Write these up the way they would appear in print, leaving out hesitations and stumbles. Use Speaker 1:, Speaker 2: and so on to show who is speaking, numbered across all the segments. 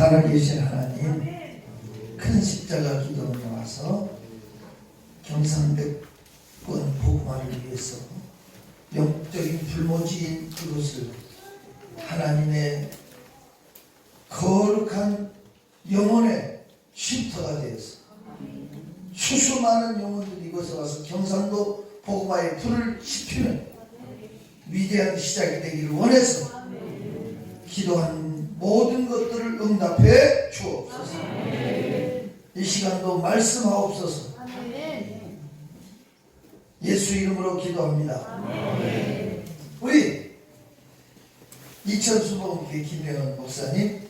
Speaker 1: 살아계신 하나님, 큰 십자가 기도로 나와서 경상백권 복음화를 위해서 영적인 불모지인 이곳을 하나님의 거룩한 영혼의 쉼터가 되어서 수수 많은 영혼들이 이곳에 와서 경상도 복음화의 불을 지피는 위대한 시작이 되기를 원해서 기도한 모든 것들을 응답해 주옵소서. 이 시간도 말씀하옵소서. 예수 이름으로 기도합니다. 우리 이천수목교회 김영원 목사님,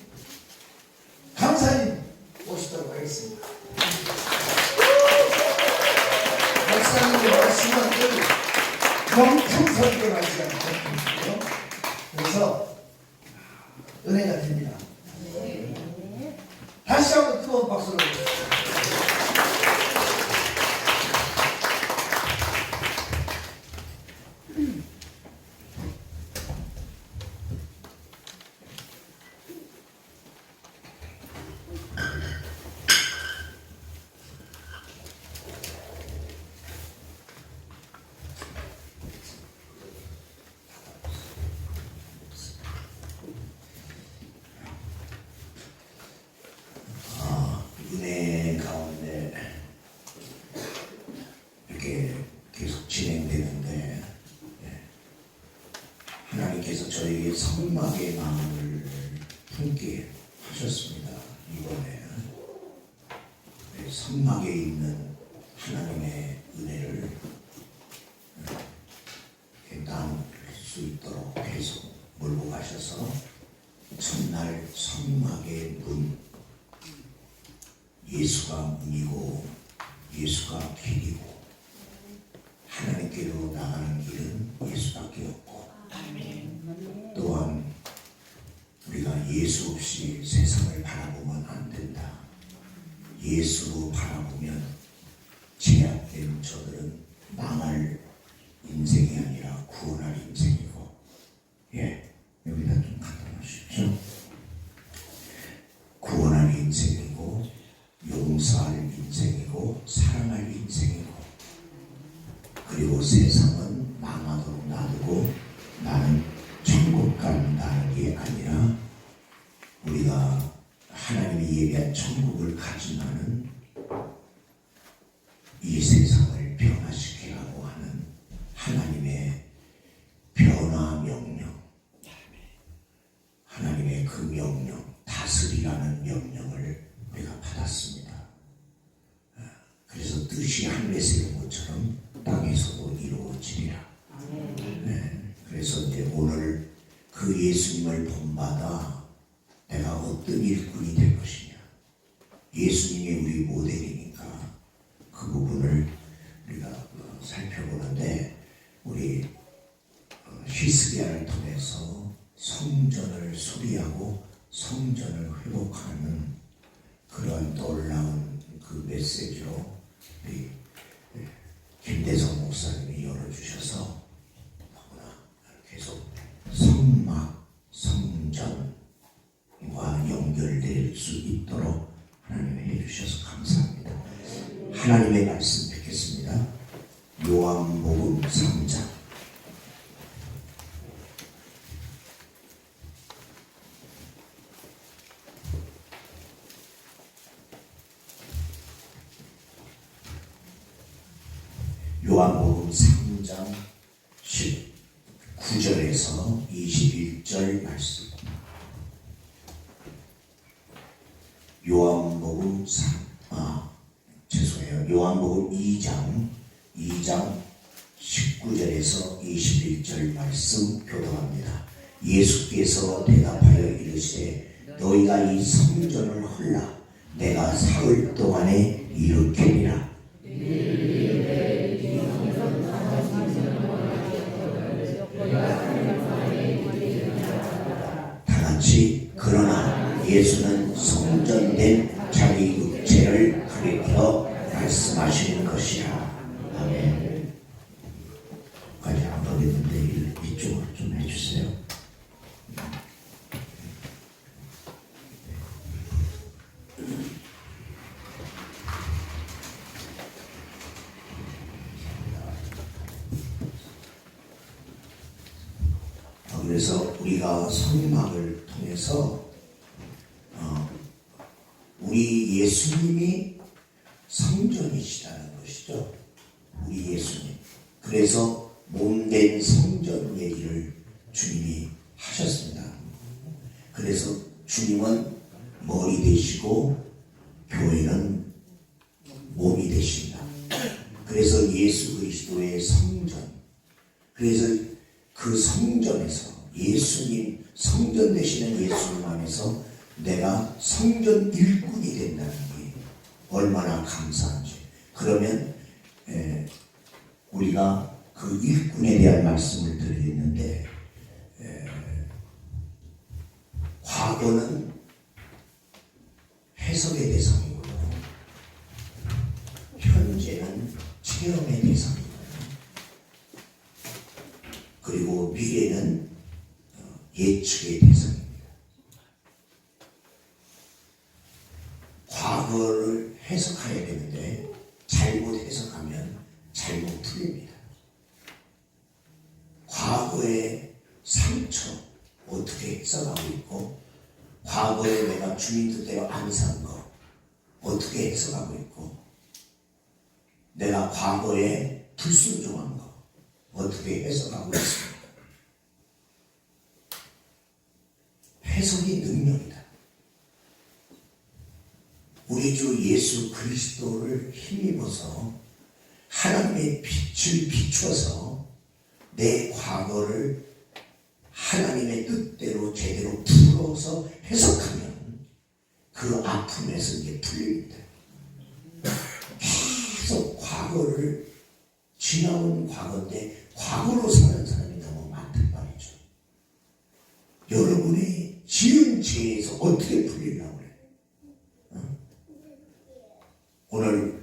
Speaker 1: 강사님 모시도록 하겠습니다. 목사님의 말씀은 명품 설교하지 않거든요. 그래서 은혜가 됩니다. 다시 한번 뜨거운 박수로
Speaker 2: 은혜 가운데 이렇게 계속 진행되는데, 하나님께서 저에게 성막의 마음을 품게 하셨습니다. 이번에 성막에 있는 하나님의 은혜를 나눌 수 있도록 계속 몰고 가셔서 첫날 성막의 문, 예수가 문이고 예수가 길이고 하나님께로 나가는 길은 예수밖에 없고, 또한 우리가 예수 없이 세상을 바라보면 안 된다. 예수로 바라보면 제약된 저들은 망할 인생이 아니라 구원할 인생이고, 여기다 좀 갖다 놓으십시오. 구원할 인생이고 용서할 인생이고 사랑할 인생이고, 그리고 세상은 망하도록 놔두고 나는 천국 간다는 게 아니라 우리가 하나님이 예비한 천국을 가진다는 이 세상을 변화시키라고 하는 하나님의 변화 명령, 하나님의 그 명령, 다스리라는 명령을 내가 받았습니다. 그래서 뜻이 하늘에서 이룬 것처럼 땅에서도 이루어지리라. 그래서 이제 오늘 그 예수님을 본받아 내가 어떤 일꾼이 될 것이냐, 예수님이 우리 모델이니까 그 부분을 우리가 살펴보는데, 우리 히스기야를 통해서 성전을 수리하고 성전을 회복하는 그런 놀라운 그 메시지로 우리 김대성 목사님이 열어주셔서 너무나 계속 성막, 성전과 연결될 수 있도록 하나님이 해주셔서 감사합니다. 하나님의 말씀 뵙겠습니다. 요한복음 3장. 요한복음 3장 19절에서 21절 말씀. 요한복음 2장 19절에서 21절 말씀 교도합니다. 예수께서 대답하여 이르시되 너희가 이 성전을 헐라 내가 사흘 동안에 일으키리라. 다같이 그러나 예수는 성전된 자기 육체를 가리켜 말씀하시는 것이라. 아멘. 까지 안 보겠는데 이쪽으로 좀 해주세요. 그래서 우리가 성막을 통해서 우리 예수님이 성전이시다는 것이죠. 우리 예수님. 그래서 몸된 성전 얘기를 주님이 하셨습니다. 그래서 주님은 머리 되시고 교회는 몸이 되신다. 그래서 예수 그리스도의 성전. 그래서 그 성전에서 예수님, 성전 되시는 예수님 안에서 내가 성전 일꾼이 된다는 게 얼마나 감사한지. 그러면 우리가 그 일꾼에 대한 말씀을 드리는데, 과거는 해석의 대상이고 현재는 체험의 대상이고 그리고 미래는 예측의 대상입니다. 과거를 해석해야 되는데 잘못 해석하면 잘못 풀립니다. 과거의 상처 어떻게 해석하고 있고, 과거에 내가 주님 뜻대로 안 산 거 어떻게 해석하고 있고, 내가 과거에 불순종한 거 어떻게 해석하고 있습니까? 해석이 능력이다. 우리 주 예수 그리스도를 힘입어서 하나님의 빛을 비춰서 내 과거를 하나님의 뜻대로 제대로 풀어서 해석하면 그 아픔에서 이제 풀립니다. 계속 과거를 지나온 과거인데 과거로 사는 사람이 너무 많단 말이죠. 여러분이 지은 죄에서 어떻게 풀리려고 그래요? 오늘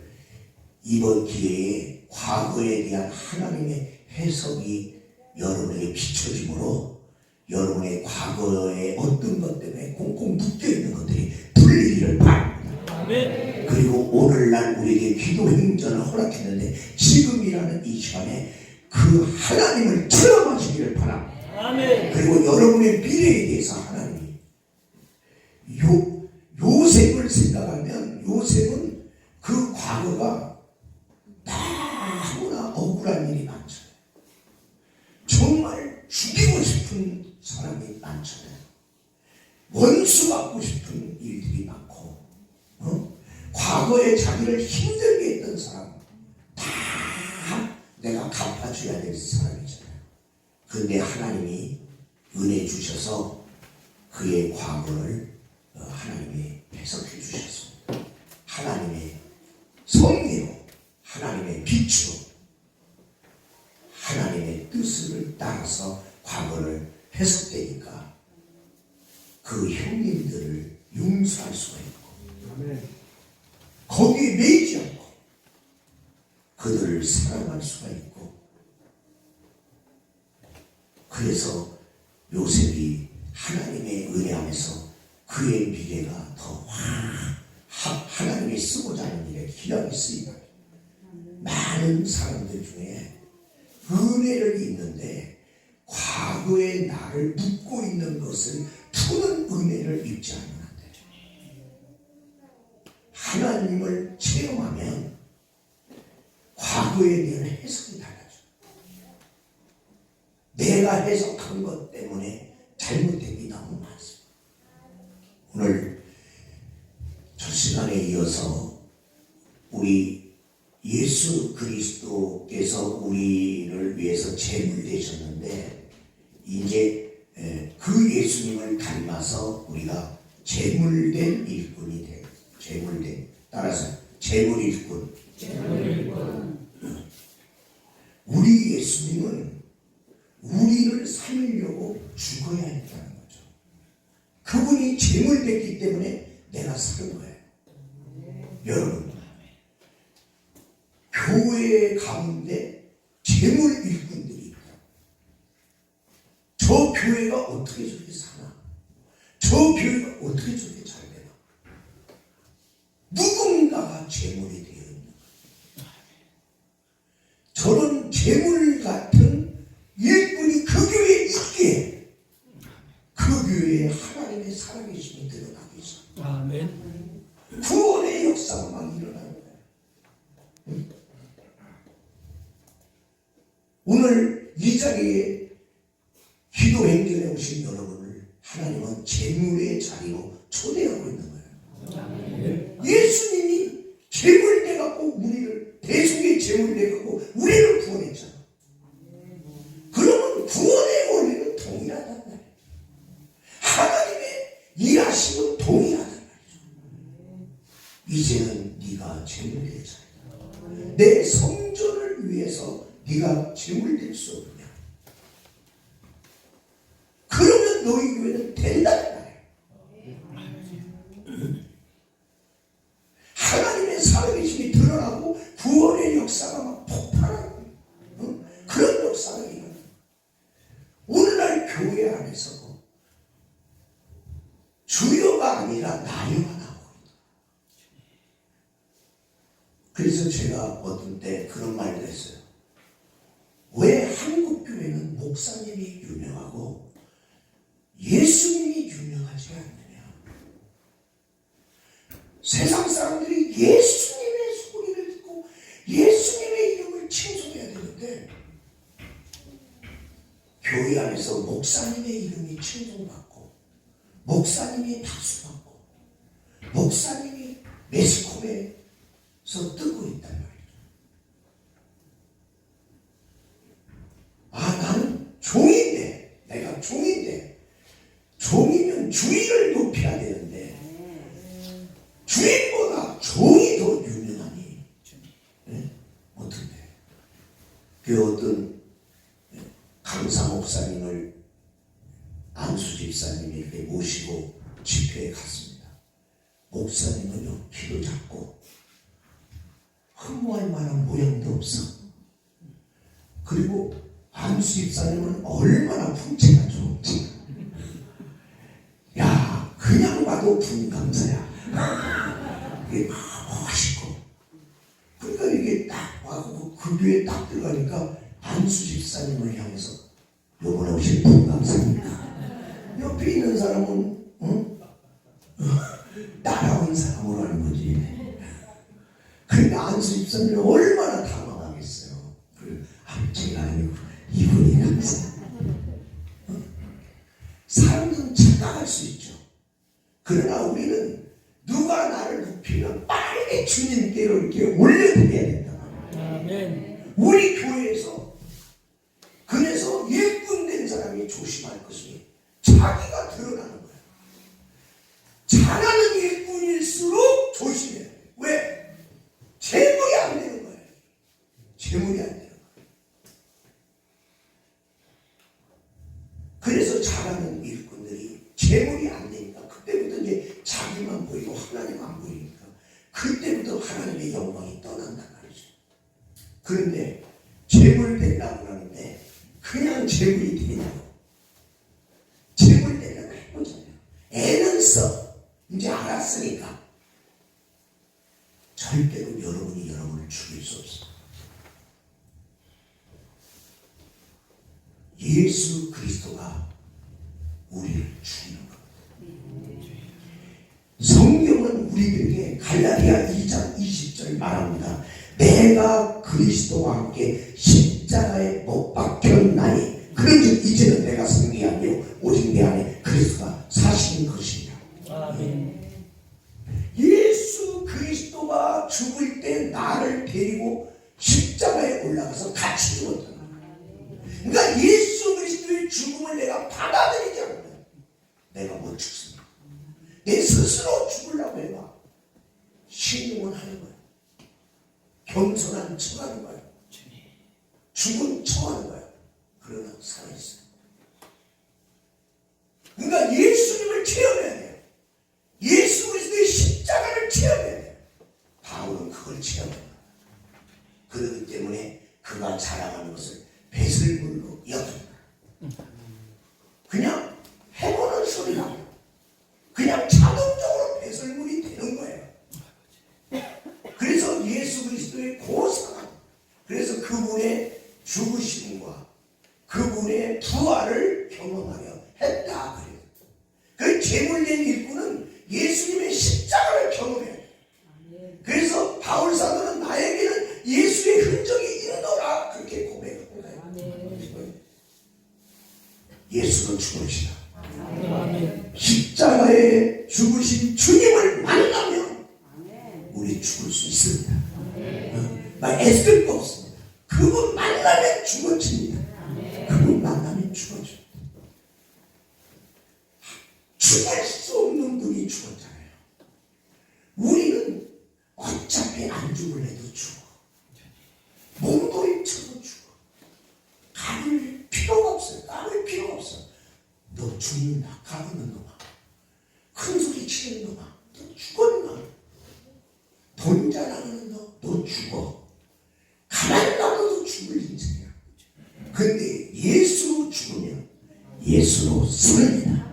Speaker 2: 이번 기회에 과거에 대한 하나님의 해석이 여러분에게 비춰지므로 여러분의 과거에 어떤 것 때문에 꽁꽁 묶여있는 것들이 풀리기를 바랍니다. 아멘. 그리고 오늘날 우리에게 기도 행전을 허락했는데 지금이라는 이 시간에 그 하나님을 체험하시기를 바랍니다. 아멘. 그리고 여러분의 미래에 대해서 하나님이 요셉을 생각하면 요셉은 그 과거가 너무나 억울한 일이 많죠. 정말 죽이고 싶은 사람이 많잖아요. 원수 받고 싶은 일들이 많고, 과거에 자기를 힘들게 했던 사람 다 내가 갚아줘야 될 사람이잖아요. 그런데 하나님이 은혜 주셔서 그의 과거를 하나님이 해석해 주셨습니다. 하나님의 섭리로, 하나님의 빛으로, 하나님의 뜻을 따라서 과거를 해석되니까 그 형님들을 용서할 수가 있고, 거기에 매이지 않고 그들을 사랑할 수가 있고, 그래서 요셉이 하나님의 은혜 안에서 그의 미래가 더 하나님이 쓰고자 하는 일에 기약이 쓰이다. 많은 사람들 중에 은혜를 입는데 과거의 나를 묻고 있는 것을 푸는 은혜를 입지 않으면 안 되죠. 하나님을 체험하면 과거에 대한 해석이 달라져. 내가 해석한 것 때문에 잘못된 게 너무 많습니다. 오늘 첫 시간에 이어서 우리 예수 그리스도께서 우리를 위해서 제물 되셨는데, 이제 그 예수님을 닮아서 우리가 제물된 일꾼이 돼요. 제물된, 따라서 제물 일꾼. 우리 예수님은 우리를 살리려고 죽어야 했다는 거죠. 그분이 제물됐기 때문에 내가 사는 거예요. 여러분, 교회 가운데 재물 일꾼들이 있다. 저 교회가 어떻게 저렇게 사나? 저 교회가 어떻게 저렇게 잘 되나? 누군가가 재물이 되어 있는 거예요. 저런 재물 같은 일꾼이 그 교회에 있기에 교회에 하나님의 살아계심이 드러나기 시작.
Speaker 3: 아멘.
Speaker 2: 구원의 역사가 막 일어나는 거예요. 응? 오늘 이 자리에 기도 행전에 오신 여러분을 하나님은 재물의 자리로 초대하고 있는 거예요. 예수님이 재물 내갖고 우리를, 대속의 재물 내갖고 우리를 구원했잖아. 그러면 구원의 원리는 동일하단 말이에요. 하나님의 일하심은 동일하단 말이죠. 이제는 네가 재물 낼 자리다. 내 성전을 위해서 네가 재물 낼 수 없냐? 그러면 너희 교회는 된다는 말이에요. 하나님의 살아계심이 드러나고 구원의 역사가 막 폭발하는 그런 역사가 일어나요. 오늘날 교회 안에서 주여가 아니라 나여가 나오고 있다. 그래서 제가 어떤 때 그런 말을 했어요. 왜 한국 교회는 목사님이 유명하고 예수님이 유명하지 않느냐? 세상 사람들이 예수님의 소리를 듣고 예수님의 이름을 칭송해야 되는데 교회 안에서 목사님의 이름이 칭송받고 목사님이 박수받고 목사님이 매스컴에서 뜨고 있단 말이에요. 아, 나는 종인데, 내가 종인데, 종이면 주인을 높여야 되는데 주인보다 종이 더 유명하니. 네? 어떤데? 그 어떤 강사 목사님을 안수 집사님이 이렇게 모시고 집회에 갔습니다. 목사님은요, 키도 작고 흠모할 만한 모양도 없어. 그리고 안수 집사님은 얼마나 풍채가 좋은지. 야, 그냥 봐도 분감사야. 이게 멋있고. 그러니까 이게 딱 와고 그 교회에 딱 들어가니까 안수 집사님을 향해서 요번에 오신 분감사입니까? 옆에 있는 사람은 따라온 사람으로 하는 거지. 그러니까 안수 집사님은 얼마나 당황하겠어요. 제가 아니고 이분이 감사. 사람들은 착각할 수 있죠. 그러나 우리는 누가 나를 높이면 빨리 주님께로 이렇게 올려드려야 된다.
Speaker 3: 아멘.
Speaker 2: 우리 교회에서 그래서 일꾼된 사람이 조심할 것이 자기가 드러나는 거야. 잘하는 일꾼일수록 조심해야 돼. 왜? 재물이 안 되는 거예요. 재물이 안 되는 거예요. 그래서 잘하는 일꾼들이 재물이 안 되니까 그때부터 이제 자기만 보이고 하나님 안 보이니까 그때부터 하나님의 영광이 떠난단 말이죠. 그런데 재물 되려고 하는데 그냥 재물이 되냐고. 재물 되려고 해보잖아요. 애는 써. 이제 알았으니까. 절대로 여러분이 여러분을 죽일 수 없어요. 예수 그리스도가 우리를 죽이는 겁니다. 성경은 우리들에게 갈라디아 2장 20절 말합니다. 내가 그리스도와 함께 십자가에 못 박혔나니 그런즉 이제는 내가 사는 게 아니요 오직 내 안에 그리스도가 사시는 것이니라.
Speaker 3: 아멘.
Speaker 2: 예수 그리스도가 죽을 때 나를 데리고 십자가에 올라가서 같이 죽었잖아. 그러니까 예수 그리스도의 죽음을 내가 받아들이지 않으면 내가 못 죽습니다. 내 스스로 죽으려고 해봐. 신용은 하는 거야. 겸손한 척하는 거야. 죽은 척하는 거야. 그러나 살아있어. 그러니까 예수님을 체험해야 돼요. 예수 그리스도의 십자가를 체험해야 돼요. 바울은 그걸 체험해요. 그렇기 때문에 그가 자랑하는 것을 배설물로 여긴다. 그냥 해보는 소리가 그냥 자동적으로 배설물이 되는 거예요. 그래서 예수 그리스도의 고사랑, 그래서 그분의 죽으심과 그분의 부활을 경험하려 했다 그래요. 제물된 일꾼은 예수님의 십자가를 경험해야 돼. 그래서 바울 사도는 나에게는 예수의 흔적이 있노라 그렇게 고백하고 가요. 예수는 죽으시다.
Speaker 3: 아멘.
Speaker 2: 십자가에 죽으신 주님을 만나면 우리 죽을 수 있습니다. 애쓸 거 없습니다. 그분 만나면 죽어집니다. 그분 만나면 죽어집니다. 죽을 수 없는 분이 죽었잖아요. 우리는 어차피 안 죽을래도 죽어. 몸부림쳐도 죽어. 가릴 필요가 없어요. 가릴 필요가 없어. 너 죽는다. 가르는 놈아. 큰 소리 치는 놈아. 너 죽었나? 돈 자랑하는 너 죽어. 가만히 놔둬도 죽을 인생이야. 근데 예수로 죽으면 예수로 삽니다.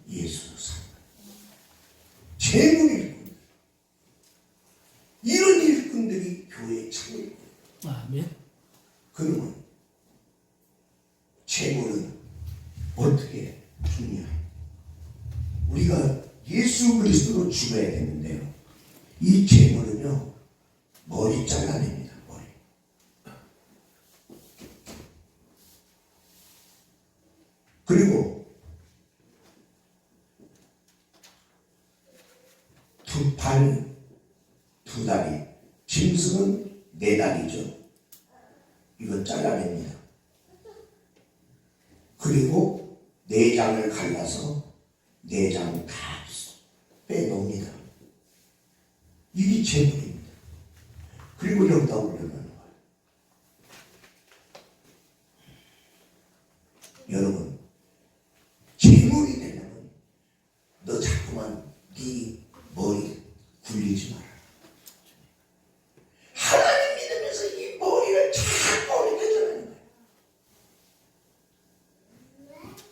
Speaker 2: 예수로 삽니다. 재물 일꾼. 이런 일꾼들이 교회에 차고 있고.
Speaker 3: 아멘.
Speaker 2: 그러면 재물은 어떻게 중요해요? 우리가 예수 그리스도로 죽어야 되는데요. 이 재물은요, 머리 잘라냅니다. 머리. 그리고 두 팔, 두 다리, 짐승은 네 다리죠. 이거 잘라냅니다. 그리고 내장을 갈라서 내장 다 빼놓습니다. 이게 재물입니다. 그리고 여기다 올려놓는 거예요. 여러분, 재물이 되려면 너 자꾸만 네 머리 굴리지 마라. 하나님 믿으면서 이 머리를 자꾸 올려주는 거예요.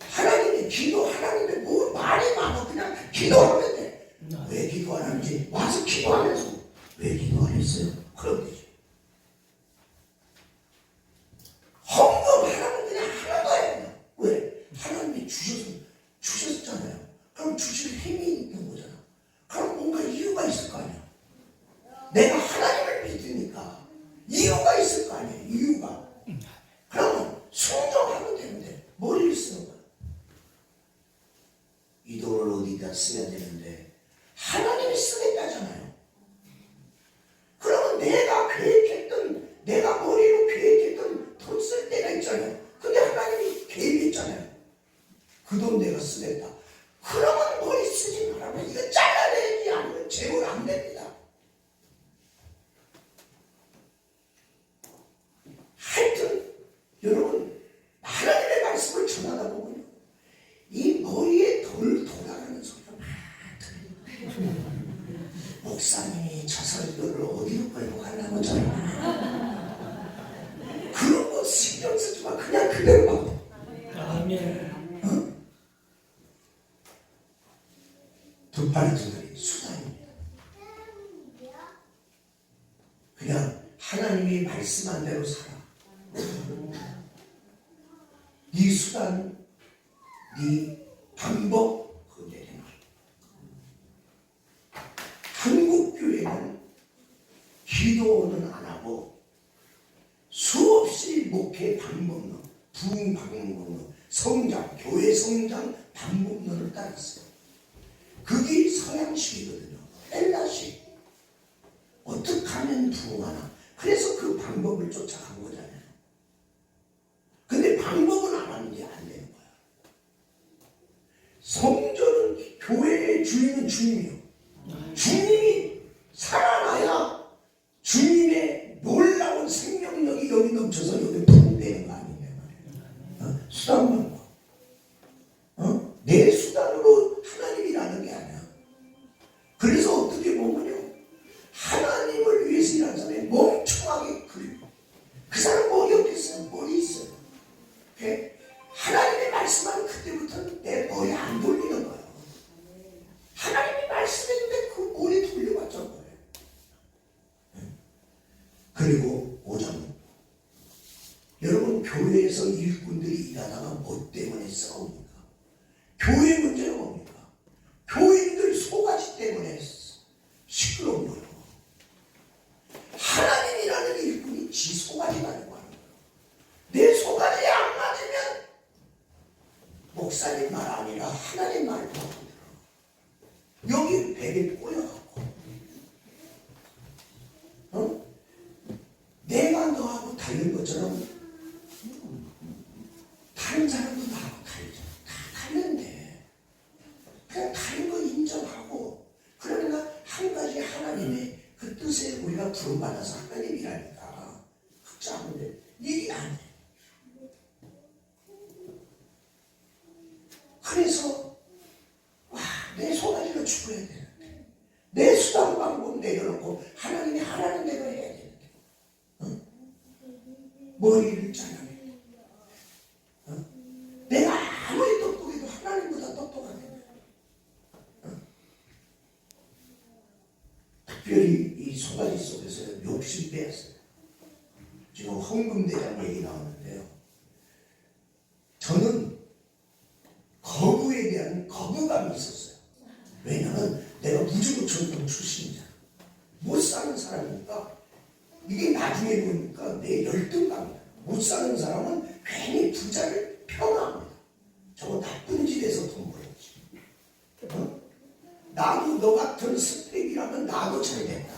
Speaker 2: 하나님의 기도, 하나님의 뭐 말이 많아. 그냥 기도하면 돼. 왜 기도 안 하는지 와서 기도 안 해서 왜 기도 안 했어요? 그럼 되죠. 헌금하라면 그냥 하는 거예요. 왜? 하나님이 주셨잖아요. 그럼 주실 힘이 있는 거잖아. 그럼 뭔가 이유가 있을 거 아니야. 내가 하나님을 믿으니까 이유가 있을 거 아니에요. 이유가. 그러면 순종하면 되는데 머리를 쓰는 거야. 이 돈을 어디다 써야 되는데 하나님이 쓰겠다잖아요. 그러면 내가 계획했던, 내가 머리로 계획했던 돈 쓸 때가 있잖아요. 근데 하나님이 계획했잖아요. 그 돈 내가 쓰겠다. 그러면 머리 쓰지 말라면 이거 잘라내야지. 아니면 재물 안 됩니다. 하여튼 여러분, 하나님의 말씀을 전하다 보면 이 머리에 돌아가는 소리가 막 들려요. 목사님이 저 설교를 어디로 끌고 가려고 저러나. 그런 거 신경 쓰지 마. 그냥 그대로 봐.
Speaker 3: 아멘.
Speaker 2: 두 팔이 두 다리 수단입니다. 그냥 하나님이 말씀한 대로 살아. 네 수단, 네 방법, 그게 되는 거야. 한국 교회는 기도는 안 하고 수없이 목회 방법론, 부흥 방법론, 성장, 교회 성장 방법론을 따랐어요. 그게 서양식이거든요. 헬라식. 어떻게 하면 부흥하나. 그래서 그 방법을 쫓아간 거잖아요. 근데 방법은 안 하는 게 안 되는 거야. 성전은, 교회의 주인은 주님이요. 주님이 살아나야 주님의 놀라운 생명력이 여기 넘쳐서 여기 부흥되는 거 아니냐 말이에요. 수단만 봐. 내 수단으로 하나님이라는 게 아니야. 그래서 어떻게 보면요, 하나님을 위해서 일하는 사람이 멍청하게 그 사람 머리 없겠어요. 머리 있어요. 하나님의 말씀하는 그때부터는 내 머리 안 돌리는 거예요. 하나님이 말씀했는데 그 머리 돌려봤자 뭐예요. 그리고 5장. 여러분, 교회에서 일꾼들이 일하다가 뭐 때문에 싸웁니까? 교회 문제요. 말도 안 들어. 여기 베개 꼬여갖고 내가 너하고 다른 것처럼 다른 사람도 나하고 다르잖아. 다 다른데 그냥 다른 거 인정하고 그러니까 한 가지 하나님의 그 뜻에 우리가 부름받아서 하나님 일하니까 그렇지 않은데 일이 안 해. 그래서 내 소가지가 죽어야 되는데 내 수단 방법 내려놓고 하나님이 하라는 대로 해야 되는데 머리를 잘라내. 내가 아무리 똑똑해도 하나님보다 똑똑하게. 특별히 이 소가지 속에서 욕심 빼었어요. 지금 헌금대장 얘기 나오는데요. 저는 거부에 대한 거부감이 있었어요. 왜냐하면 내가 무주부천동 출신이잖아. 못 사는 사람이니까 이게 나중에 보니까 내 열등감이야. 못 사는 사람은 괜히 부자를 폄하합니다. 저거 나쁜 짓에서 돈 벌었지. 나도 너 같은 스펙이라면 나도 잘 된다.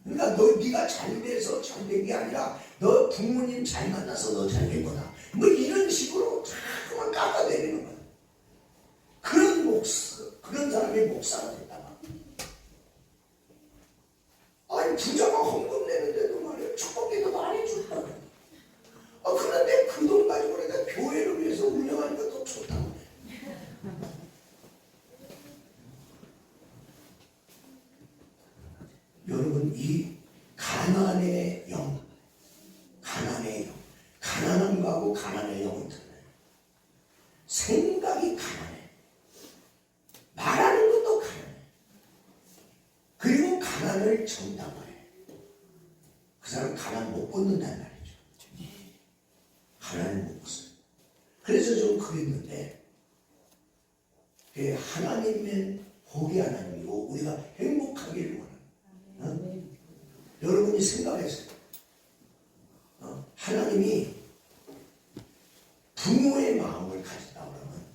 Speaker 2: 그러니까 네가 잘 돼서 잘 된 게 아니라 너 부모님 잘 만나서 너 잘 된 거다. 뭐 이런 식으로 자꾸만 깎아내리는 거야. 그런 사람의 목사가 됐다가 아니 부자가 헌금 내는데도 말이야 축복기도 많이 줄까. 그런데 그 돈 가지고 내가 교회를 위해서 운영하니까 더 좋다고. 여러분 이 가난의 영, 가난함하고 가난의 영은 달라요. 생각이 가난해. 말하는 것도 가난해. 그리고 가난을 정당화해. 그 사람 가난 못 벗는단 말이죠. 가난을 못 벗어요. 그래서 좀 그랬는데 하나님은 복이 하나님이고 우리가 행복하기를 원합니다. 여러분이 생각해서요. 하나님이 부모의 마음을 가졌다 그러면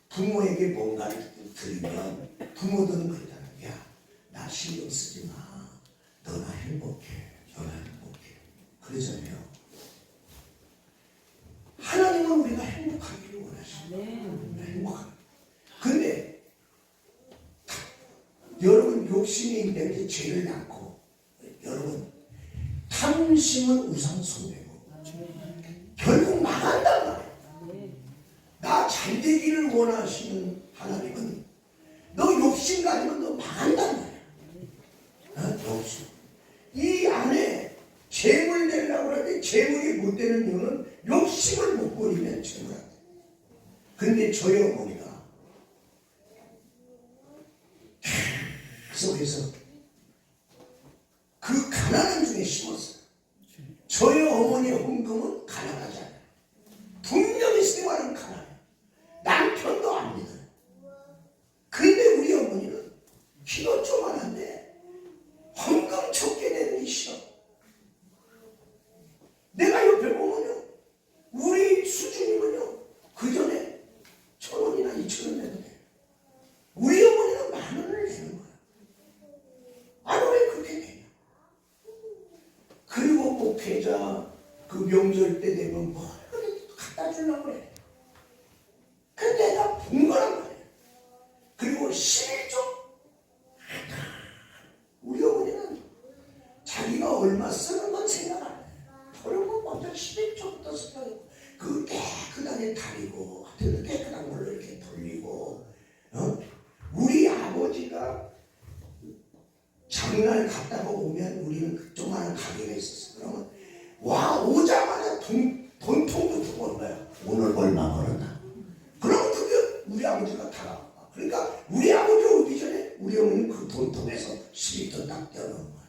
Speaker 2: 부모에게 뭔가를 드리면 부모들은 그러잖아요. 야, 나 신경 쓰지 마. 너나 행복해. 너나 행복해. 그러잖아요. 하나님은 우리가 행복하기를 원하십니다. 행복하기. 근데 여러분 욕심이 있기 때문에 죄를 낳고 여러분 탐심은 우상 숭배고 결국 망한단 말이에요. 나 잘 되기를 원하시는 하나님은 너 욕심 가지면 너 망한단 말이야. 욕심. 이 안에 재물 내려고 하는데 재물이 못 되는 이유는 욕심을 못 버리면 재물 안 돼. 근데 저희 어머니가 계속해서 그 가난한 중에 심었어요. 저희 어머니의 헌금은 가난하지 않아요. 분명히 생활은 가난해요. 남편도 안 믿어요. 근데 우리 어머니는 키도 조만한데 헌금 적게 내는 게 싫어. 내가 옆에 보면요. 우리 수준이면요. 그 전에 1,000원이나 2,000원 내도 돼요. 우리 어머니는 10,000원을 내는 거야. 아니 왜 그렇게 되냐. 그리고 목회자 그 명절 때 되면 뭐 갖다 주려고 그래. 근데 내가 본 거란 말이야. 그리고 11조. 우리 어머니는 자기가 얼마 쓰는 건 생각 안 해. 그러고 먼저 11조부터 생각하고 그 깨끗하게 다리고 깨끗한 걸로 이렇게 돌리고 우리 아버지가 장날 갔다가 오면 우리는 그 조그마한 가게가 있었어. 그러면 오자마자 돈통부터 버는 거야. 오늘 얼마 벌었나? 그럼 그게 우리 아버지가 다 나와. 그러니까 우리 아버지 오기 전에 우리 어머니는 그 돈통에서 11조 딱 떼어놓은 거야.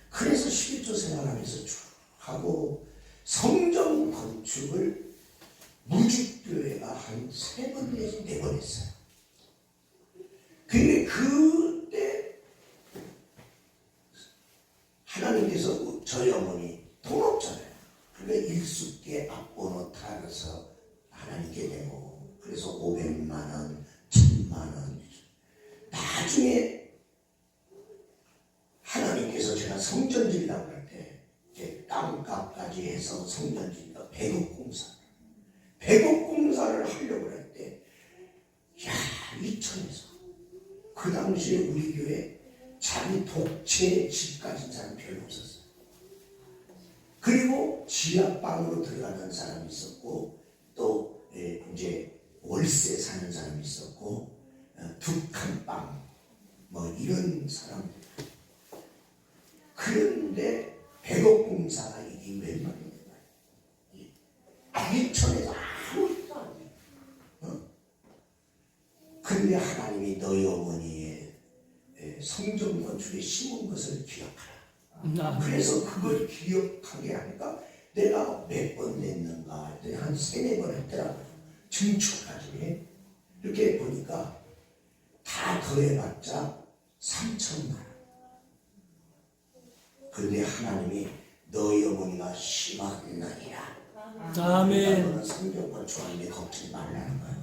Speaker 2: 그래서 11조 생활하면서 쭉 하고 성전 건축을 무주교회가 한 3번 내지 4번 했어요. 근데 그때 하나님께서 저희 어머니 돈 없잖아요. 그러니까 일수께 앞번호 타서 성년지니까 백업공사를 하려고 할 때, 야, 이천에서 그 당시에 우리 교회 자기 독채 집 가진 사람 별로 없었어요. 그리고 지하방으로 들어가는 사람이 있었고, 또 이제 월세 사는 사람이 있었고, 두 칸방 뭐 이런 사람. 그런데 백업공사가 이게 웬만한 거예요. 이천에서 아무것도 안 돼요. 근데 하나님이 너희 어머니의 성전 건축에 심은 것을 기억하라. 그래서 그걸 기억하게 하니까 내가 몇 번 냈는가 한 3-4번 했더라고요. 증축까지. 이렇게 보니까 다 더해봤자 3천만 원. 그런데 하나님이 너희 어머니가 심하느니라.
Speaker 3: 아멘.
Speaker 2: 너는 성전 건축하는데 걱정 말라는 거예요.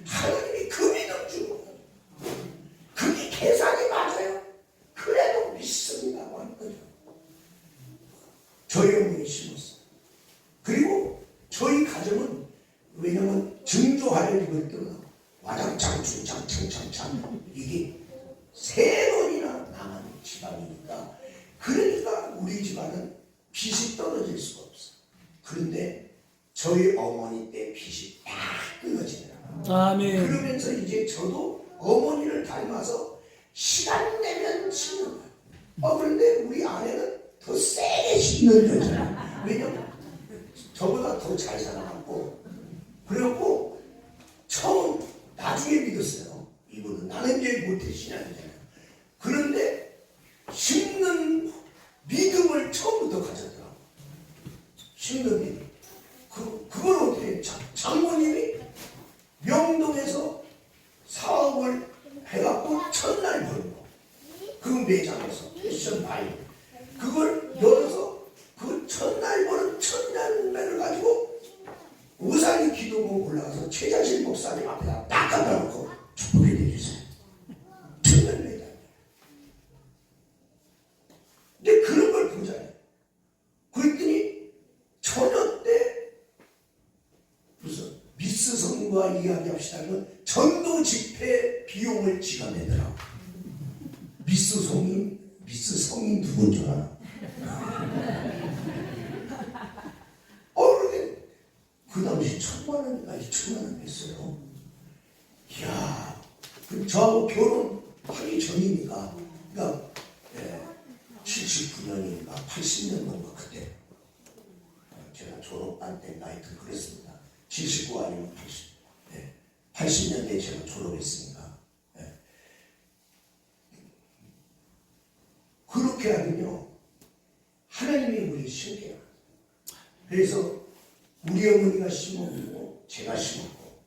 Speaker 2: 하나님이 그 믿음 주는 거예요. 그게 계산이 맞아요. 그래도 믿습니다고 하는 거죠. 저희 어머니 심었어요. 그리고 저희 가정은 왜냐면 증조하려 이걸 뜨거워 와장창 중창 창창창 이게 3번이나 나가는 집안이니까 그러니까 우리 집안은 빚이 떨어질 수가 없어. 그런데 저희 어머니 때 빚이 딱 끊어지더라고요.
Speaker 3: 아멘.
Speaker 2: 그러면서 이제 저도 어머니를 닮아서 시간 내면 씹는 거예요. 그런데 우리 아내는 더 세게 씹는 거잖아요. 왜냐면 저보다 더 잘 살아갔고 그래갖고 처음 나중에 믿었어요. 이분은 나는 이제 못해 신앙이잖아요. 그런데 심는 믿음을 처음부터 가졌더라고요. 심는 믿음. 그걸 어떻게 장모님이 명동에서 사업을 해갖고 첫날 버는 거. 그 매장에서 패션 바이 그걸 열어서 그 첫날 버는 첫날매를 가지고 우산이 기도봉 올라가서 최자실 목사님 앞에다 딱 갖다 놓고 축복해 드리세요. 첫날 매장. 근데 그런 걸 보잖아요. 그랬더니 처녀 때 무슨 미스 성과 이야기합시다면 전도 집회 비용을 지가 내더라고. 미스 성인 누군 줄 알아? 그런데 그 당시 1,000만 원인가 2,000만 원 냈어요. 이야, 저하고 결혼하기 전이니까, 그러니까 79년인가 80년인가 그때 제가 졸업한 때인가 하여튼 그랬습니다. 79 아니면 80. 80년대에 제가 졸업했으니까. 그렇게 하면요, 하나님이 우리 심게요. 그래서 우리 어머니가 심었고, 제가 심었고,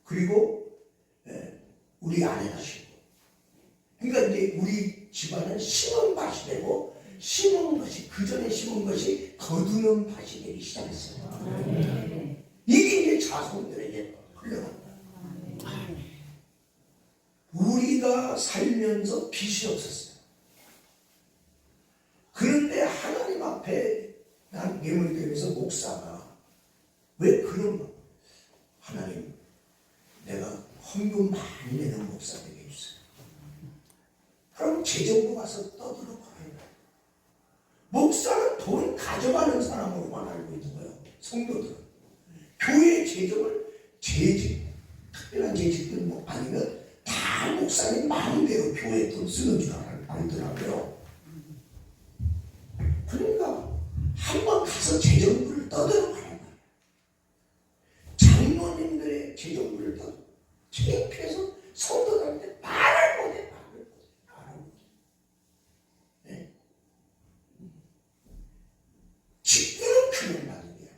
Speaker 2: 그리고 우리 아내가 심고. 그러니까 이제 우리 집안은 심은 밭이 되고, 심은 것이, 그 전에 심은 것이 거두는 밭이 되기 시작했어요. 이게 이제 자손들에게 흘러간다. 우리가 살면서 빚이 없었어요. 그런데 하나님 앞에 난 예물교회에서 목사가 왜 그런 거? 하나님, 내가 헌금 많이 내는 목사 되게 해주세요. 그럼 재정부 가서 떠들어 봐요. 목사는 돈 가져가는 사람으로만 알고 있는 거예요. 성도들은. 교회 재정을 특별한 재직들 뭐 아니면 다 목사님 마음대로 교회 돈 쓰는 줄 알더라고요. 그러니까 한번 가서 재정부를 떠들어 가는 거예요. 장로님들의 재정부를 떠들어 창피해서 성도들한테 말을 못해. 네. 직분은 그냥 받는 게 아니야.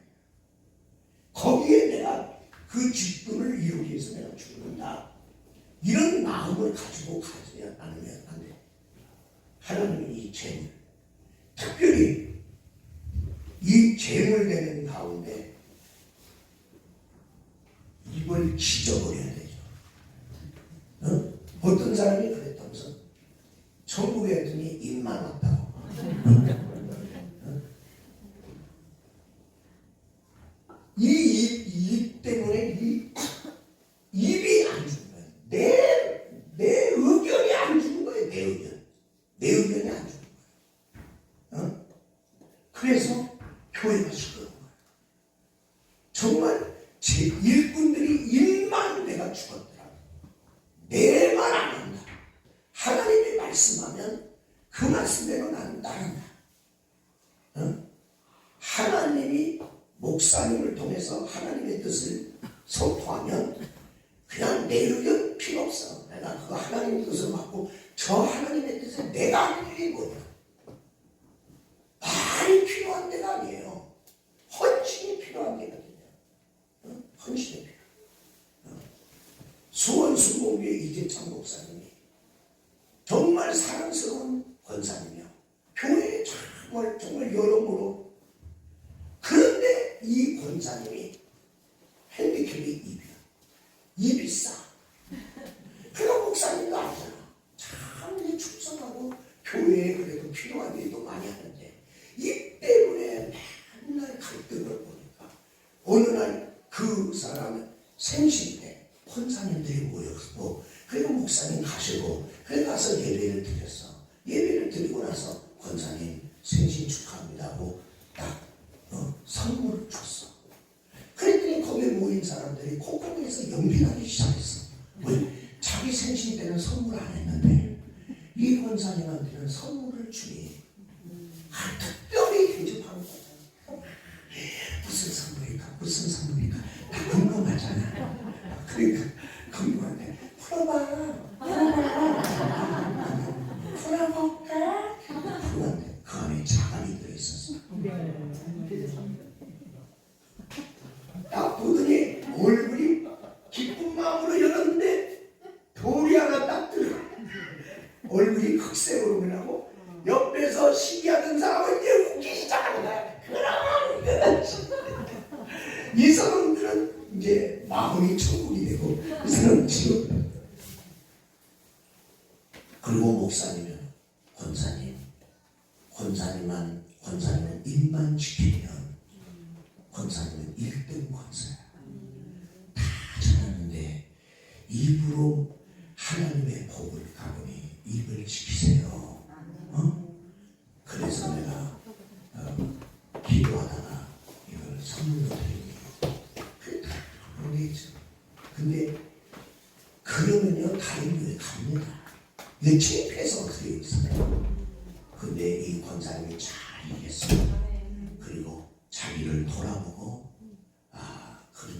Speaker 2: 거기에 내가 그 직분을 이루기 위해서 내가 죽는다. 이런 마음을 가지고 가지 않으면 안 돼. 하나님은 이 재물, 특별히 이 재물 되는 가운데 입을 찢어버려야 되죠. 어떤 사람이 그랬다면서 천국에 했더니 입만 왔다고. 일꾼들이 일만 내가 죽었더라. 내 말 안 한다. 하나님이 말씀하면 그 말씀대로 나는 따른다. 하나님이 목사님을 통해서 하나님의 뜻을 선포하면 그냥 내 의견 필요 없어. 내가 그 하나님의 뜻을 맡고 저 하나님의 뜻에 내가 하는 일이 뭐냐. 말이 필요한 데가 아니에요. 헌신이 필요한 데거든요. 헌신이 필요해요. 수원수목교회 이재창 목사님이 정말 사랑스러운 권사님이요. 교회에 정말 여러모로. 그런데 이 권사님이 핸디캡이 입이 싸. 그러니까 목사님도 아니잖아. 참 충성하고 교회에 그래도 필요한 일도 많이 하는데 입 때문에 맨날 갈등을 보니까 어느 날 그 사람은 생신 때 권사님들이 모여서 그리고 목사님 가시고 그래 가서 예배를 드렸어. 예배를 드리고 나서 권사님 생신 축하합니다 하고 딱 선물을 줬어. 그랬더니 거기에 모인 사람들이 콧구멍에서 연기나기 시작했어. 왜? 자기 생신 때는 선물 안 했는데 이 권사님한테는 선물을 주니 특별히 대접하는 거잖아. 무슨 선물일까? 무슨 선물일까? 다 궁금하잖아. 그러니까 궁금한데 풀어볼까? 풀었는데 그 안에 자갈이 들어있었어. 딱 보더니 얼굴이 기쁜 마음으로 열었는데 돌이 하나 딱 들어. 얼굴이 흑색으로 변하고 옆에서 시기하던 사람은 이제 웃기 시작하는 거야. 그럼 이 사람들은 이제 마음이 천국이 되고 이 사람은 지옥. 그리고 목사님은 권사님은 입만 지키면 권사님은 1등 권사야. 다 전하는데 입으로 하나님의 복을 가보니 입을 지키세요. 그래서 내가 기도하다가 이걸 선물로 드립니다. 근데 그러면요 다른 교회 갑니다. 이게 창피해서 그래 있어요. 근데 이 권사님이 잘 이겼어요. 그리고 자기를 돌아보고 그래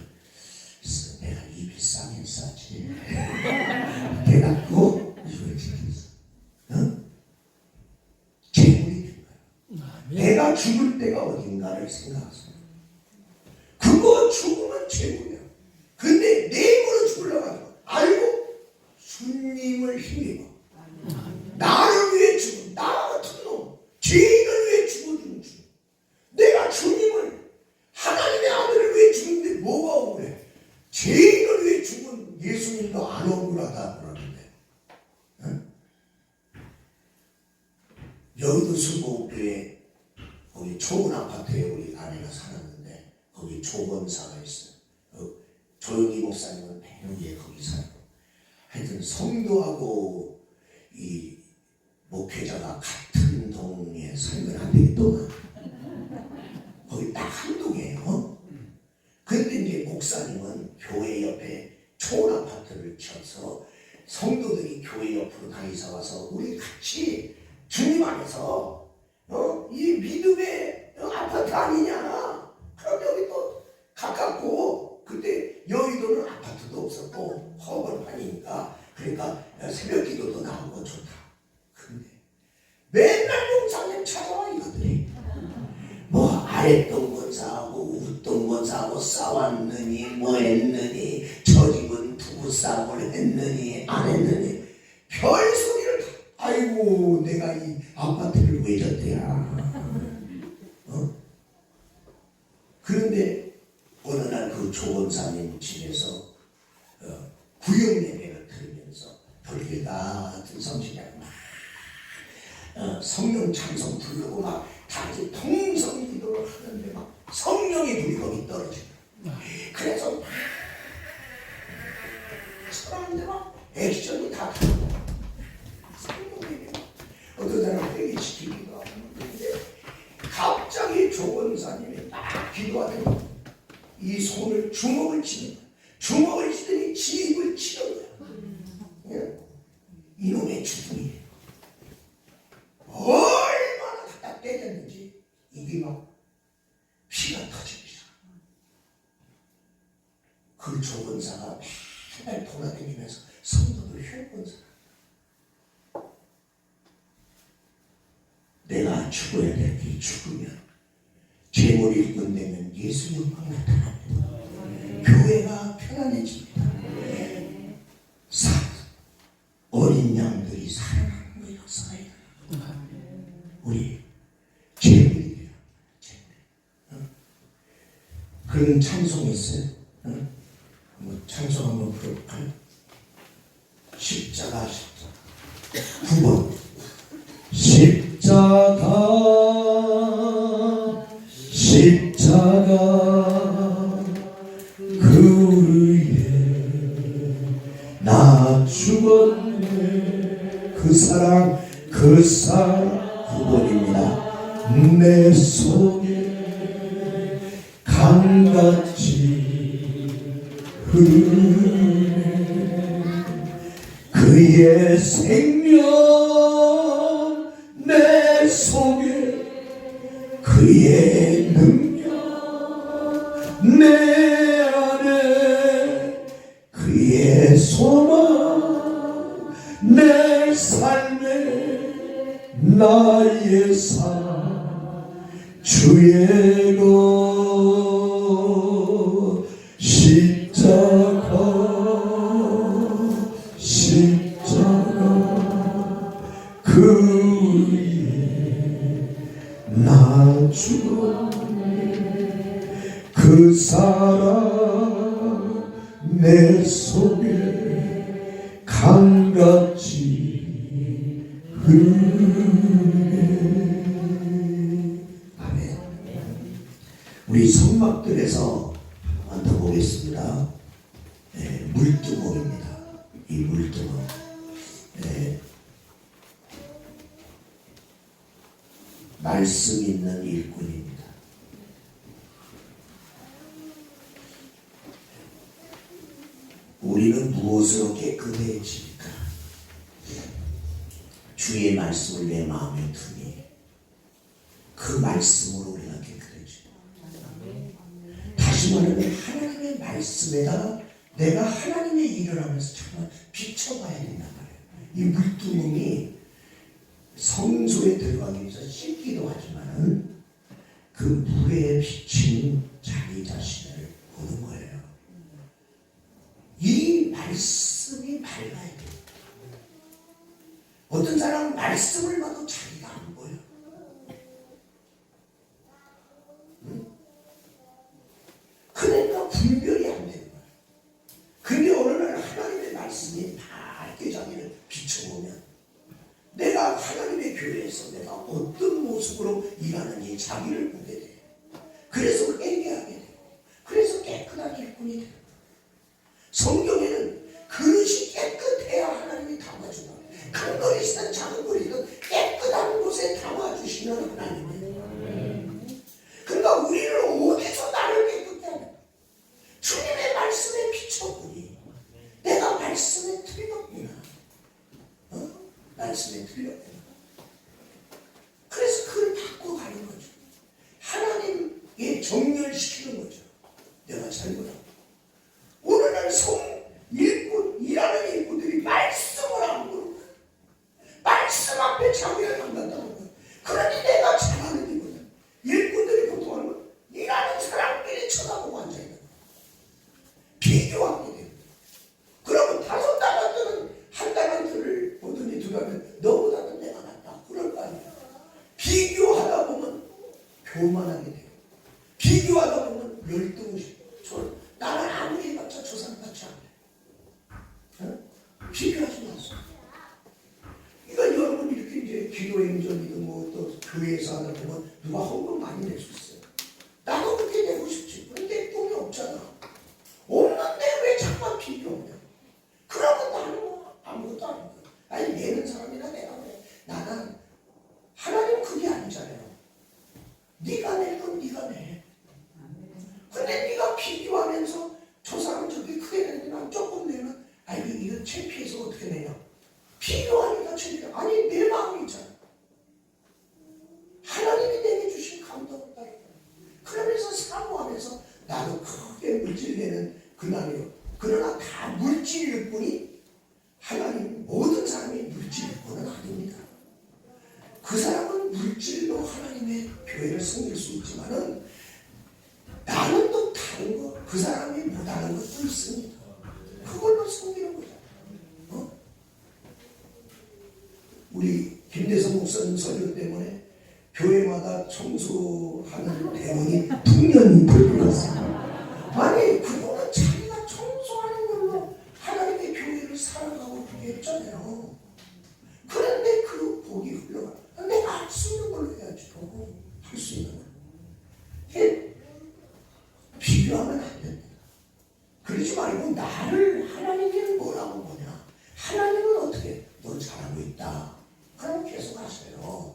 Speaker 2: 내가 입이 싸긴 싸지. 돼갖고 이걸 지켰어. 재물이 된 거야. 내가 죽을 때가 어딘가를 생각하세요. 그거 죽으면 재물이야. 근데 내 힘으로 죽으려고 하는 거 알고 주님을 힘입어. 나를 위해 죽은 나 같은 놈 죄인을 위해 죽어주는 주. 내가 주님을 하나님의 아들을 위해 죽는데 뭐가 억울해. 죄인을 위해 죽은 예수님도 안 억울하다 그러는데. 여의도 수목교회 거기 좁은 아파트에 우리 아내가 살았는데 거기 조건사가 있어요. 조영기 목사님은 배우에 거기 살고 하여튼 성도하고 이 목회자가 같은 동에 살면 안 되겠더만. 거기 딱 한 동이에요. 근데 이제 목사님은 교회 옆에 좋은 아파트를 쳐서 성도들이 교회 옆으로 다 이사 와서 우리 같이 주님 안에서 이 믿음의 아파트 아니냐. 그럼 여기 또 가깝고 그때 여의도는 아파트도 없었고 허벌판이니까 그러니까 새벽 기도도 나오고 좋다. 근데 맨날 용사님 찾아와 이거들이 뭐 아랫동 권사하고 윗동 권사하고 싸웠느니 뭐 했느니 저 집은 부부싸움을 했느니 안 했느니 별소리를 아이고 내가 이 아파트를 왜 졌대야. 그런데 어느 날 그 조원사님 집에서 구역 예배를 들으면서 불길 같은 성신이랑 막 성령 찬송 부르고 막 다같이 통성 기도를 하는데 막 성령의 불이 거기 떨어지고 그래서 막 사람들 막 액션이 다 다르고 성령의 어떤 사람은 되게 지키기도 하고 그런데 갑자기 조원사님이 막 기도하다가 이 손을 주먹을 쥐고 치는 거야. 주먹을 쥐더니 지 입을 치는 거야. 예? 이놈의 죽음이에요. 얼마나 갖다 때렸는지 입이 막 피가 터집니다. 그 조건사가 맨날 돌아다니면서 성도들 혈본 사람. 내가 죽어야 될 게 죽으면 재물 일꾼 되면 예수 영광 나타납니다. 교회가 편안해집니다. 어린 양들이 살아나는 거 역사가 일어납니다. 우리 재물이 돼요. 재물. 그런 찬송했어요. 한번 찬송 한번 부를까요? 십자가 9번 십자가 그 위에 나 죽었네. 그 사랑 9번입니다. 내 속에 강같이 흐르네. 그의 생명 내 속에 그의 능력 내 안에 그의 소망 내 삶에 나의 삶 주의 것 십자가 그 위에 나 죽었네. 그 사랑 내 속에 강같이 흐르네. 아멘. 우리 성막들에서 한 번 더 보겠습니다. 네, 물두멍입니다. 이 물두멍. 네. 말씀 있는 일꾼입니다. 우리는 무엇으로 깨끗해집니까? 주의 말씀을 내 마음에 두니 그 말씀으로 우리가 깨끗해집니다. 다시 말하면 하나님의 말씀에다가 내가 하나님의 일을 하면서 정말 비춰봐야 된단 말이에요. 이 물두멍이 성소에 들어가기 위해서 씻기도 하지만 그 물에 비친 자기 자신을 보는 거예요. 이 말씀이 밝아야 돼요. 어떤 사람은 말씀을 봐도 자기가 안 보여. 응? 그러니까 분별이 안 되는 거예요. 근데 어느 날 하나님의 말씀이 밝게 자기를 비춰보면 내가 하나님의 교회에서 내가 어떤 모습으로 일하는지 자기를 보게 돼요. 그래서 회개하게 되고 그래서 깨끗한 일꾼이 되고 성경에는 그릇이 깨끗해야 하나님이 담아준다. 큰 그릇이든 작은 그릇이든 깨끗한 곳에 담아주시는 하나님이에요. 그러니까 우리를 어디서 나를 깨끗게 하냐? 주님의 말씀에 비춰보니 내가 말씀에 틀렸구나. 말씀에 틀렸구나. 그래서 그걸 바꿔가는 거죠. 하나님의 정렬시키는 거죠. 내가 잘못하고 어느 날 일하는 일꾼들이 말씀을 안 보는 거야. 말씀 앞에 자기를 담는다는 거야. 그러니 내가 잘하는 이거든. 일꾼들이 보통 하는 건 일하는 사람끼리 쳐다보고 앉아있는 거야. 비교하게 돼요. 그러면 5달란트는 한 달란트를 보더니 2달란트 너보다는 내가 낫다. 그럴 거 아니야. 비교하다 보면 교만하게 돼요. 비교하다 보면 열등의식. 나는 아무리 해봤자 저 사람같이 안 돼. 비교하지 마세요. 그러니까 여러분 이렇게 이제 기도행전이든 뭐 또 교회에서 하다 보면 누가 헌금 많이 낼 수 있어요. 나도 그렇게 내고 싶지. 근데 돈이 없잖아. 없는데 왜 자꾸 비교하냐. 그러면 나는 뭐 아무것도 아닌 거야. 아니 내는 사람이나 내가 왜. 나는 하나님 그게 아니잖아요. 네가 낼 건 네가 내. 근데 네가 비교하면서 저 사람 난 조금 내면 이거 창피해서 어떻게 내냐. 필요하니까 창피해. 아니 내 마음이 있잖아. 하나님이 내게 주신 감동을 따르고 그러면서 사모하면서 나도 크게 물질되는 그날이요. 그러나 다 물질일 뿐이 하나님 모든 사람이 물질일 뿐은 아닙니다. 그 사람은 물질로 하나님의 교회를 섬길 수 있지만은 나는 또 다른 거, 그 사람이 못하는 것도 있습니다. 그걸로 섬기는 거죠. 우리 김대성 목사님 설교 때문에 교회마다 청소하는 대원이 풍년이 불불났어요. 아니 그거는 자기가 청소하는 걸로 하나님의 교회를 살아가고 그렇게 했잖아요. 그런데 그 복이 흘러가. 내가 할 수 있는 걸로 해야지. 할 수 있는 걸로. 비교하면 안 됩니다. 그러지 말고 나를 하나님이 뭐라고 보냐. 하나님은 어떻게 너 잘하고 있다. 그럼 계속 하세요.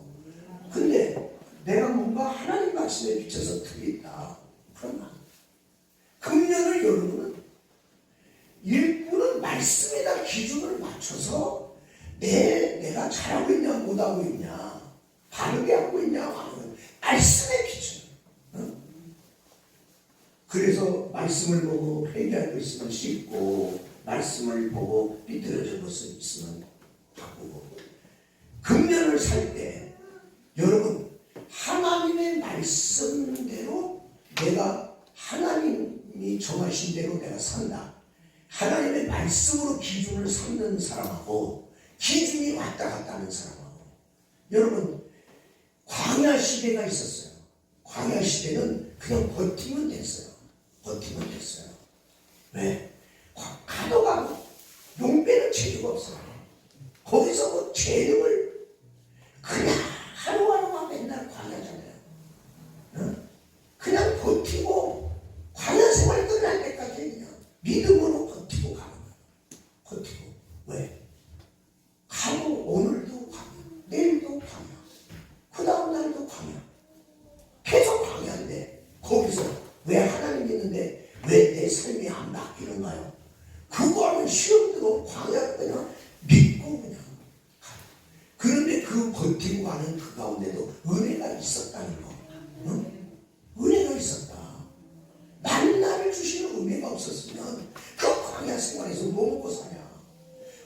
Speaker 2: 근데 내가 뭔가 하나님 말씀에 비춰서 틀리다. 그러면 금년을 여러분은 일꾼은 말씀에다 기준을 맞춰서 내가 잘하고 있냐 못하고 있냐 바르게 하고 있냐 하는 말씀의 기준. 그래서 말씀을 보고 회개할 거 있으면 씻고 말씀을 보고 삐뚤어진 것을 있으면 바꾸고 금년을 살 때 여러분 하나님의 말씀대로 내가 하나님이 정하신 대로 내가 산다. 하나님의 말씀으로 기준을 삼는 사람하고 기준이 왔다 갔다 하는 사람하고 여러분 광야 시대가 있었어요. 광야 시대는 그냥 버티면 됐어요. 버티면 됐어요. 왜? 가도 가고 용배는 재주가 없어요. 거기서 뭐 재능을 그냥 하루하루가 맨날 광야잖아요. 그냥 버티고 광야 생활 끝날 때까지 그냥 믿음으로 버티고 가는 거예요. 버티고. 왜? 가도 오늘도 광야, 내일도 광야, 그 다음 날도 광야. 계속 광야인데 거기서 왜 하나님 믿는데 왜 내 삶이 안 바뀌는가요? 그거는 시험 들어 광야 그냥 믿고 그냥 가. 그런데 그 버티고 가는 그 가운데도 은혜가 있었다는 거. 은혜가 있었다. 만나를 주시는 은혜가 없었으면 그 광야 생활에서 뭐 먹고 사냐.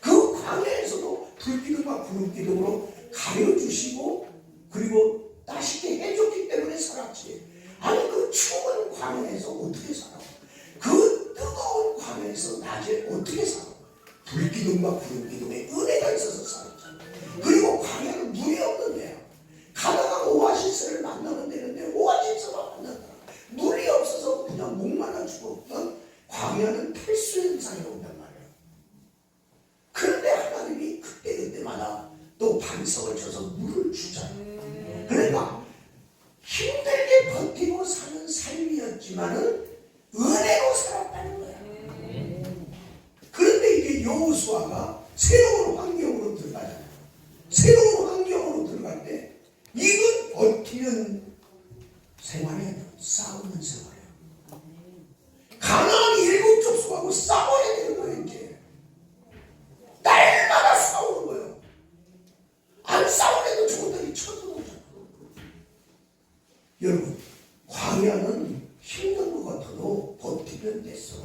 Speaker 2: 그 광야에서도 불기둥과 구름기둥으로 가려주시고 그리고 따시게 해줬기 때문에 살았지. 아니 그 추운 광야에서 어떻게 살아? 그 뜨거운 광야에서 낮에 어떻게 살아? 불기둥과 구름기둥에 은혜가 있어서 살았잖아. 그리고 광야는 물이 없는 데야. 가다가 오아시스를 만나면 되는데 오아시스만 만났다. 물이 없어서 그냥 목말라 죽었던 광야는 탈수 현상이 온단 말이야. 그런데 하나님이 그때마다 또 반석을 쳐서 물을 주잖아요. 그러니까 힘들게 버티고 사는 삶이었지만은 은혜로 살았다는 거야. 그런데 이게 여호수아가 새로운 환경으로 들어가잖아요. 새로운 환경으로 들어갈 때 이건 버티는 생활이 아니라 싸우는 생활이에요. 가나안 일곱 족속하고 싸워야 되는 거예요. 이제 날마다 싸우는 거예요. 안 싸우려도 저들이 쳐들어오잖아. 여러분 광야는 힘든 것 같아도 버티면 됐어.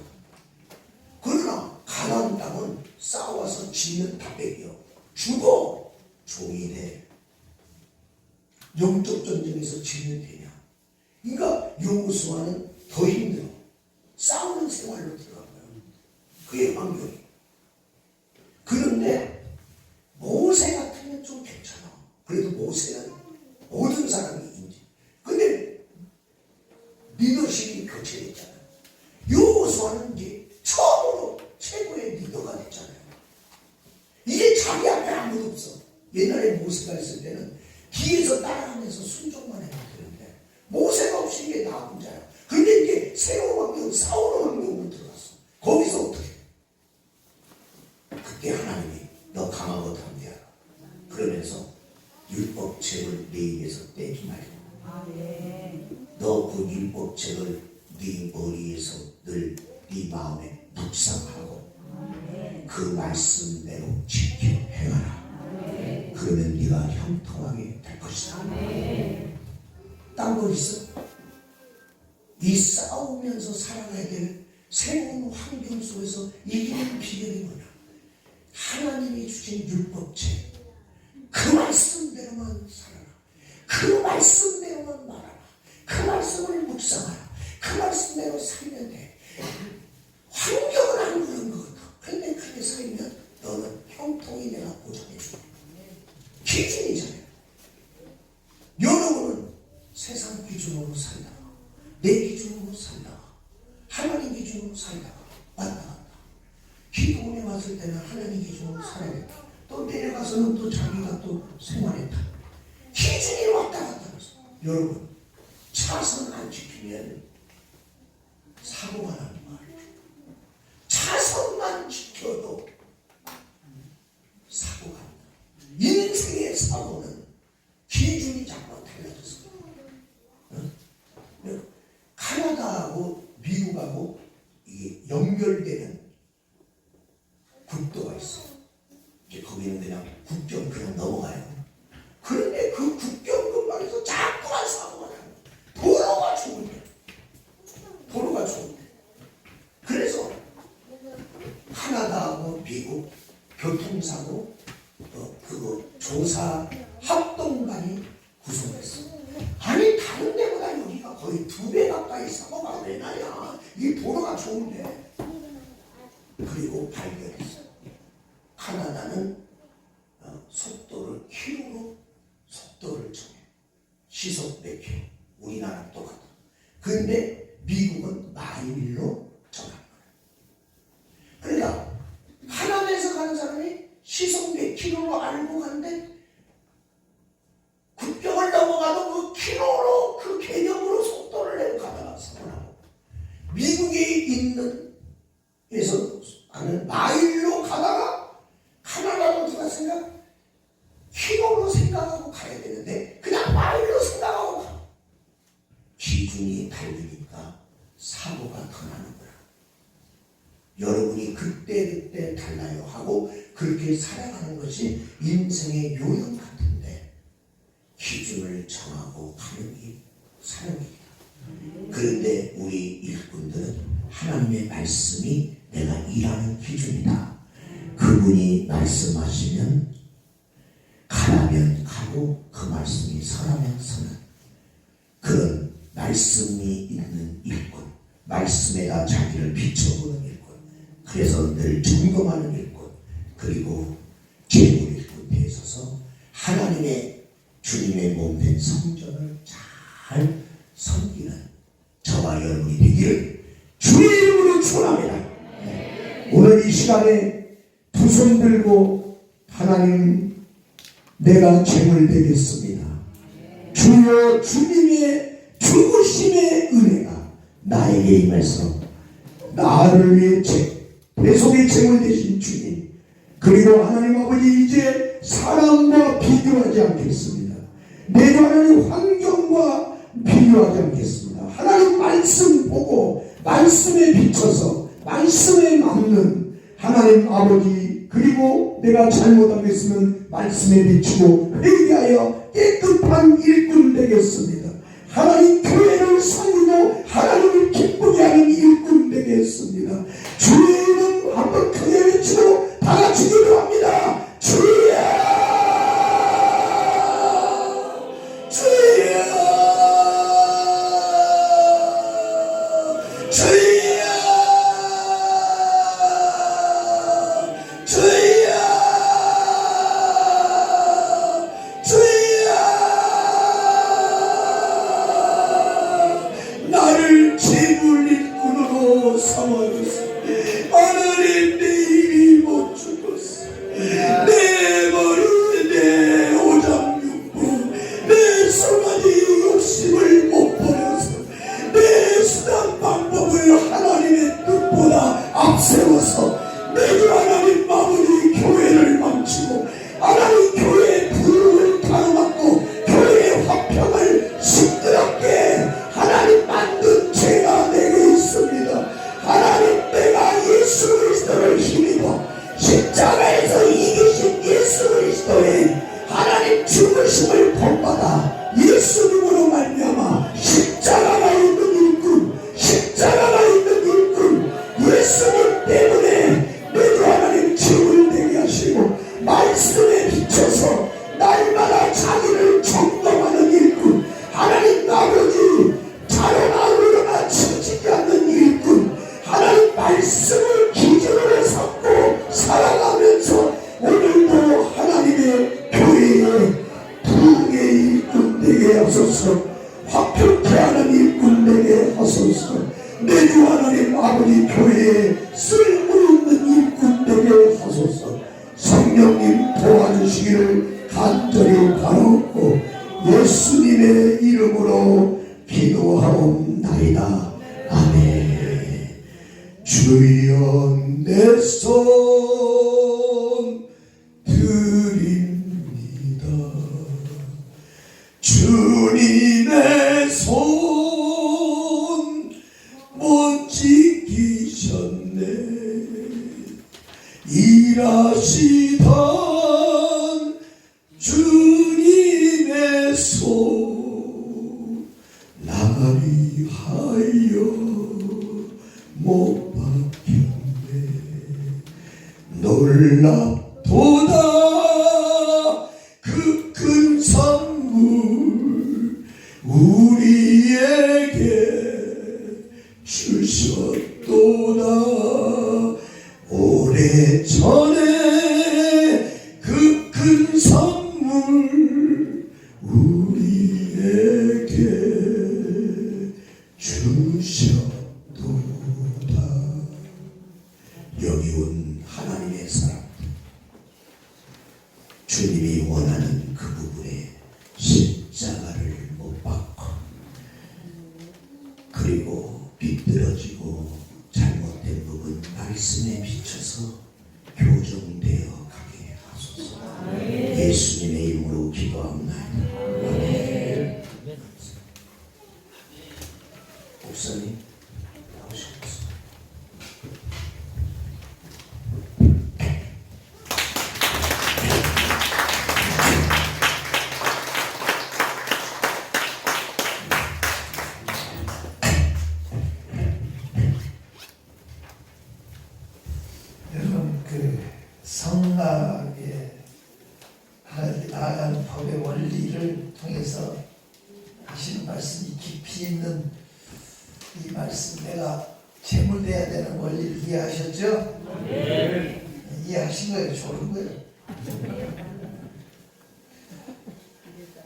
Speaker 2: 그러나 가나안 땅은 싸워서 지는 다백이요. 죽어 종이 돼. 영적 전쟁에서 지면 되냐. 그러니까 여호수아는 더 힘들어. 싸우는 생활로 들어간 거예요. 그의 환경이. 그런데 모세 같으면 좀 괜찮아. 그래도 모세는 모든 사람이 인지. 근데 리더십이 교체됐잖아요. 여호수아는 이제 처음으로 최고의 리더가 됐잖아요. 이제 자기 앞에 아무도 없어. 옛날에 모세가 있을 때는 뒤에서 따라하면서 순종만 해도 되는데 모세가 없이 이게 나 혼자야. 근데 이게 새로운 환경, 싸우는 환경으로 들어갔어. 거기서 어떻게? 그때 하나님이 너 강하고 담대하라. 그러면서 율법책을 네 입에서 떼지 말고 너 그 율법책을 네 머리에서 늘 네 마음에 묵상하고 그 말씀대로 지켜 행하라. 그러면 네가 형통하게 될 것이다. 딴 거 있어? 이 싸우면서 살아가야 될 새로운 환경 속에서 이기는 비결이 뭐냐? 하나님이 주신 율법책, 그 말씀대로만 살아라. 그 말씀대로만 말하라. 그 말씀을 묵상하라. 그 말씀대로 살면 돼. 환경은 안 그런 것 같아. 근데 그렇게 살면 너는 형통이 내가 보장해줄게. 기준이잖아요. 여러분은 세상 기준으로 살다가, 내 기준으로 살다가, 하나님 기준으로 살다가 왔다 갔다. 기도원에 왔을 때는 하나님 기준으로 살아야겠다. 또 내려가서는 또 자기가 또 생활했다. 기준이 왔다 갔다 해서 여러분, 차선 안 지키면 사고가 나는 말이에요. 차선만 지켜도 사고가 난다. 인생의 사고는 기준이 자꾸 달라졌어. 카나다하고 미국하고 이게 연결되는 국도가 있어요. 이제 거기는 그냥 국경 그냥 넘어가요. 그런데 그 국경 근방에서 자꾸만 사고가 나요. 도로가 좋은데. 도로가 좋은데. 그래서 카나다하고 미국 교통사고 그거 조사 합동반이 구성했어. 아니 다른 데보다 여기가 거의 2배 가까이 사고가 왜 나냐. 이 도로가 좋은데. 그리고 발견했어. 카나다는 속도를 킬로로 속도를 정해. 시속 몇 킬로. 우리나라 똑같아. 근데 미국은 마일로 정한 거야. 그러니까 하남에서 가는 사람이 시속 몇 킬로로 알고 가는데 국경을 넘어가도 그 킬로로 그 개념으로 속도를 내고 가다가 사고나고, 미국에 있는 에서 가는 마일로 가다가 카나다로 누가 생각 킬로로 생각하고 가야 되는데 그냥 마일로 생각하고 가. 기준이 다르니까 사고가 더 나는 거야. 여러분이 그때 달라요 하고 그렇게 살아가는 것이 인생의 요령 같은데, 기준을 정하고 가는 게 사람입니다. 그런데 우리 일꾼들은 하나님의 말씀이 내가 일하는 기준이다. 그분이 말씀하시면 가라면 가고 그 말씀이 서라면 서는 그런 말씀이 있는 일꾼, 말씀에다 자기를 비춰보는 일꾼, 그래서 늘 점검하는 일꾼, 그리고 재물 일꾼에 있어서 하나님의 주님의 몸된 성전을 잘 섬기는 저와 여러분이 되기를 주의 이름으로 축원합니다. 오늘 이 시간에 두 손 들고 하나님, 내가 재물 되겠습니다. 주여, 주님의 죽으심의 은혜가 나에게 임해서 나를 위해 배속의 재물 되신 주님, 그리고 하나님 아버지, 이제 사람과 비교하지 않겠습니다. 내가 하나님 환경과 비교하지 않겠습니다. 하나님 말씀 보고 말씀에 비춰서 말씀에 맞는 하나님 아버지, 그리고 내가 잘못한 게 있으면 말씀에 비추고 회개하여 깨끗한 일꾼 되겠습니다. 하나님 교회를 섬기고 하나님을 기쁘게 하는 일꾼 되겠습니다. 주의 이름 한번 크게 외치고 다 같이 기도합니다. 주여, 주여, 주여, 주여, 주여, 나를 재물 일꾼으로 삼아주세요. 하나님, 내 입이 못 죽었어. 내 머리, 내 오장육부, 내 수많이 욕심을 못 버려서 내 수단 방법을 하나님의 뜻보다 앞세워서 내가 하나님 마무리 교회를 망치고 하나님 교회의 부름을 가로막고 교회의 화평을 시끄럽게 하나님 만든 죄가 내게 있습니다. 하나님, 내가 예수 예수님 때문에 내주 하나님 힘을 되게 하시고 말씀에 비춰서 날마다 자기를 점검하는 일꾼, 하나님 아버지 자로나 우러나 치우치지 않는 일꾼, 하나님 말씀을 기준으로 삼고 살아가면서 오늘도 하나님의 교회에 부흥의 일꾼 되게 하소서, 화평케 하는 일꾼 되게 하소서, 내주 하나님 아버지 교회에 쓸모있는 일꾼 되게 하소서. 성령님 도와주시기를 간절히 바라옵고 예수님의 이름으로 기도하옵나이다. 아멘. 주여 내 손 드립니다. 주님의 손 못 지키셨네. 일하시던 주님의 손 나가리 하여 못 박혔네. 놀랍도다 그 큰 선물 우리에게 주셨도다. 오래전에 그 큰 선물 우리에게 주셨도다. 여기 온 하나님의 사람, 주님이 원하는 그 부분에 십자가를 못 박고 그리고 비뚤어지고 잘못된 부분 말씀에 비춰서 교정되어 가게 하소서. 예수님의 이름으로 기도합니다. 아멘. 목사님 나오시겠습니다.
Speaker 1: 여러분 그 성막에 나아가는 법의 원리를 통해서 하시는 말씀이 깊이 있는 이 말씀, 내가 제물돼야 되는 원리를 이해하셨죠? 네. 이해하신 거예요? 좋은 거예요?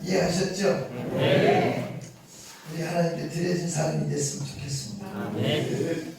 Speaker 1: 이해하셨죠? 네. 우리 하나님께 드려진 사람이 됐으면 좋겠습니다. 네.